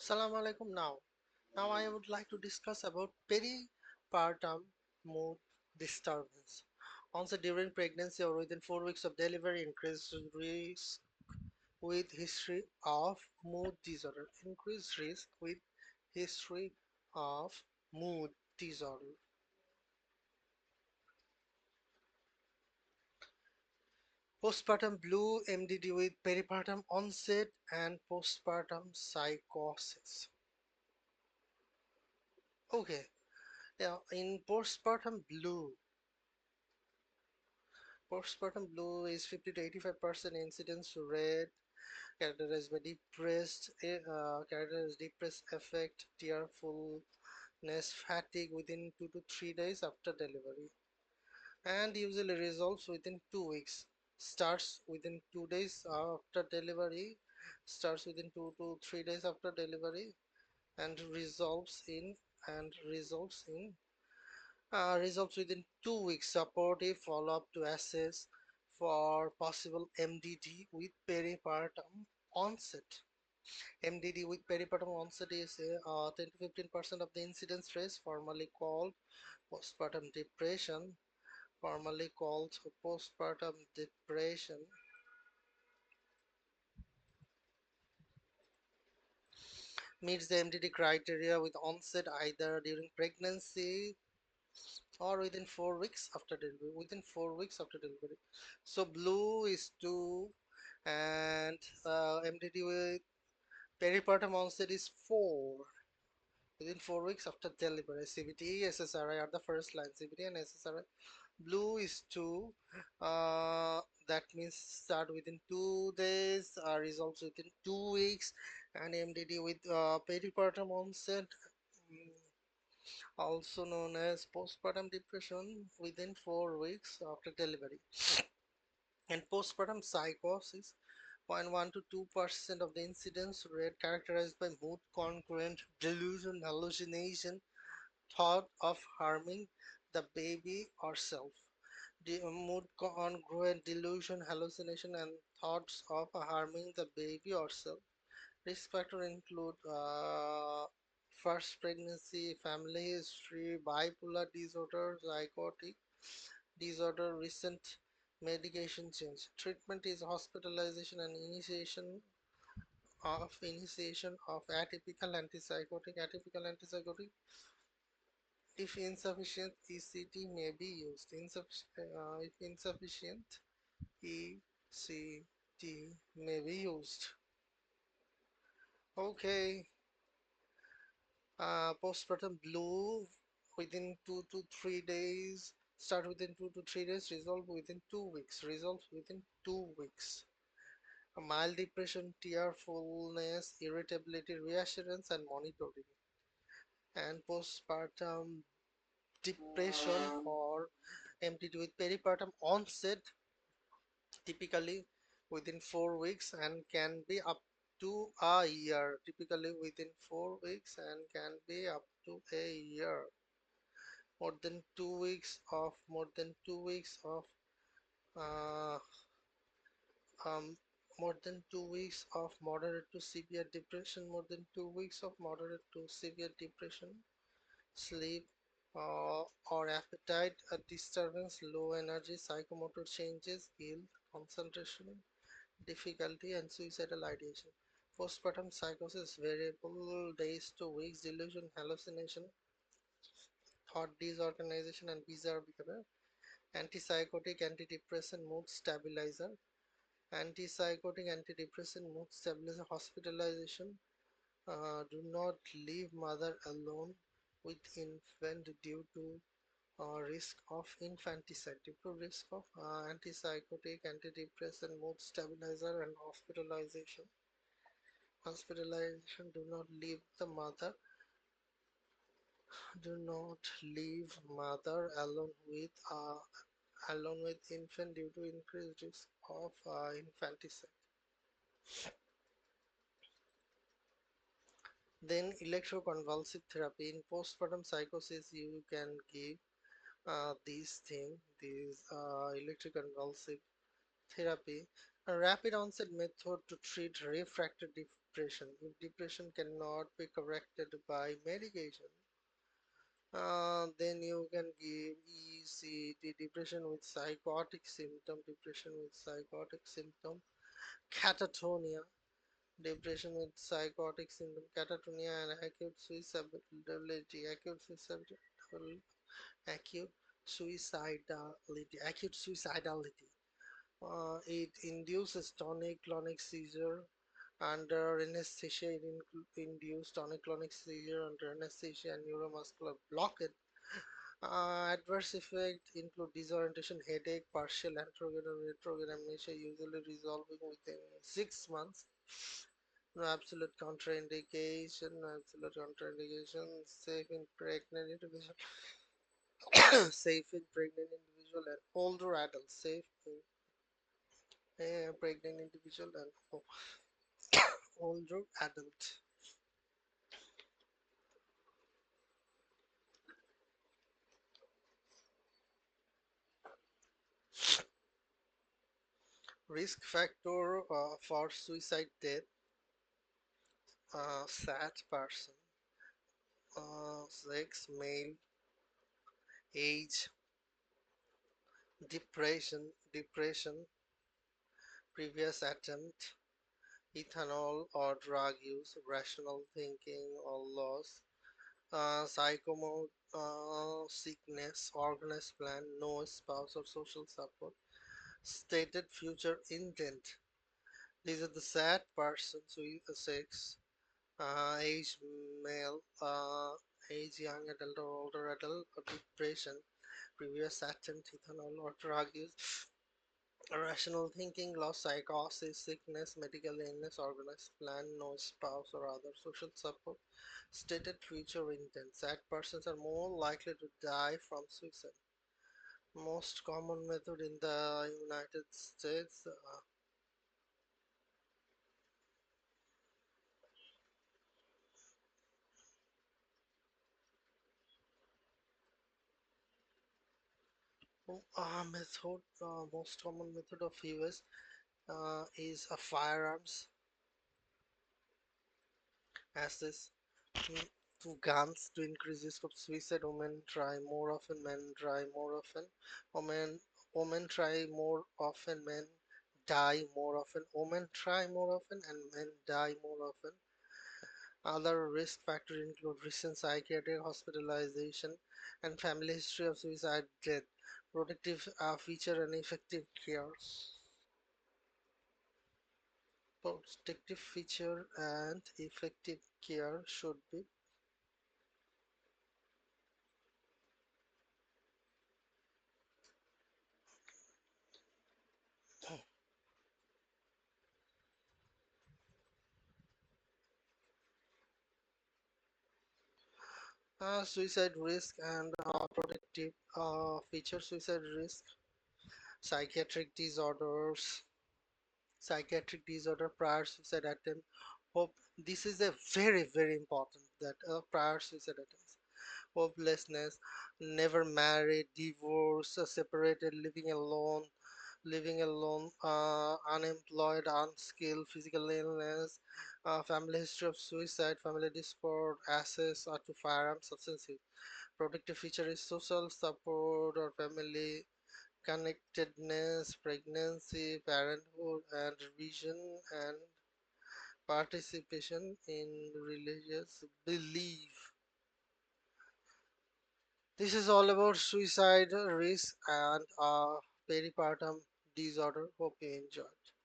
Assalamu alaikum now. Now I would like to discuss about peripartum mood disturbance. Onset during pregnancy or within 4 weeks of delivery, increased risk with history of mood disorder. Increased risk with history of mood disorder. Postpartum blue MDD with peripartum onset and postpartum psychosis. Okay, now in postpartum blue is 50 to 85% incidence rate, characterized by depressed affect, tearfulness, fatigue within 2 to 3 days after delivery, and usually resolves within 2 weeks. Starts within 2 days after delivery, starts within 2 to 3 days after delivery, and resolves within 2 weeks. Supportive follow-up to assess for possible MDD with peripartum onset. MDD with peripartum onset is 10 to 15% of the incidence rate, formerly called postpartum depression. Formerly called postpartum depression. Meets the MDD criteria with onset either during pregnancy or within 4 weeks after delivery. Within 4 weeks after delivery. So blue is 2, and MDD with peripartum onset is 4. Within 4 weeks after delivery. CBT, SSRI are the first line. CBT and SSRI. Blue is 2. That means start within 2 days, results within 2 weeks, and MDD with peripartum onset, mm, also known as postpartum depression within 4 weeks after delivery. And postpartum psychosis, 0.1 to 2% of the incidence rate, characterized by mood congruent delusion, hallucination, thought of harming the baby or self. The mood congruent delusion, hallucination, and thoughts of harming the baby or self. Risk factors include first pregnancy, family history, bipolar disorder, psychotic disorder, recent medication change. Treatment is hospitalization and initiation of atypical antipsychotic. If insufficient, ECT may be used. If insufficient, ECT may be used. Okay, postpartum blue within 2 to 3 days. Start within 2 to 3 days. Resolve within 2 weeks. Resolve within 2 weeks. A mild depression, tearfulness, irritability, reassurance, and monitoring. And postpartum depression or MDD with peripartum onset, typically within 4 weeks and can be up to a year. Typically within 4 weeks and can be up to a year. More than 2 weeks of uh, um, more than 2 weeks of moderate to severe depression. More than 2 weeks of moderate to severe depression. Sleep or appetite disturbance, low energy, psychomotor changes, guilt, concentration difficulty, and suicidal ideation. Postpartum psychosis, variable days to weeks, delusion, hallucination, thought disorganization, and bizarre behavior. Antipsychotic, antidepressant, mood stabilizer. Antipsychotic, antidepressant, mood stabilizer, hospitalization. Do not leave mother alone with infant due to risk of infanticide. Due to risk of antipsychotic, antidepressant, mood stabilizer, and hospitalization. Hospitalization. Do not leave mother alone with infant due to increased risk of infanticide. Then electroconvulsive therapy. In postpartum psychosis, you can give these electroconvulsive therapy, a rapid onset method to treat refractory depression. If depression cannot be corrected by medication, then you can give ECT, depression with psychotic symptom, catatonia, depression with psychotic symptom, catatonia, and acute suicidality. It induces tonic-clonic seizure under anesthesia. It induces tonic-clonic seizure under anesthesia and neuromuscular blockade. Adverse effects include disorientation, headache, partial anterograde, retrograde amnesia, usually resolving within 6 months. No absolute contraindication, safe in pregnant individual, safe in pregnant individual and older adults, safe in pregnant individual and older adult. Risk factor for suicide death, sad person, sex, male, age, depression, previous attempt, ethanol or drug use, rational thinking or loss, psychomotor sickness, organized plan, no spouse or social support, stated future intent. These are the sad persons with sex, age male, age young adult or older adult, or depression, previous attempt, ethanol or drug use, rational thinking, loss, psychosis, sickness, medical illness, organized plan, no spouse or other social support, stated future intent. Sad persons are more likely to die from suicide. Most common method in the United States. Most common method of US is firearms, as this to guns to increase risk of suicide. Women try more often, men try more often. Women women try more often, men die more often. Women try more often and men die more often. Other risk factors include recent psychiatric hospitalization and family history of suicide death. Protective feature and effective care. Protective feature and effective care should be suicide risk and protective feature. Suicide risk, psychiatric disorders, prior suicide attempt. Hope this is a very important that prior suicide attempts. Hopelessness, never married, divorce, separated, living alone, unemployed, unskilled, physical illness, family history of suicide, family discord, access to firearms, substance use. Protective feature is social support or family connectedness, pregnancy, parenthood, and revision and participation in religious belief. This is all about suicide risk and peripartum disorder. Hope you enjoyed.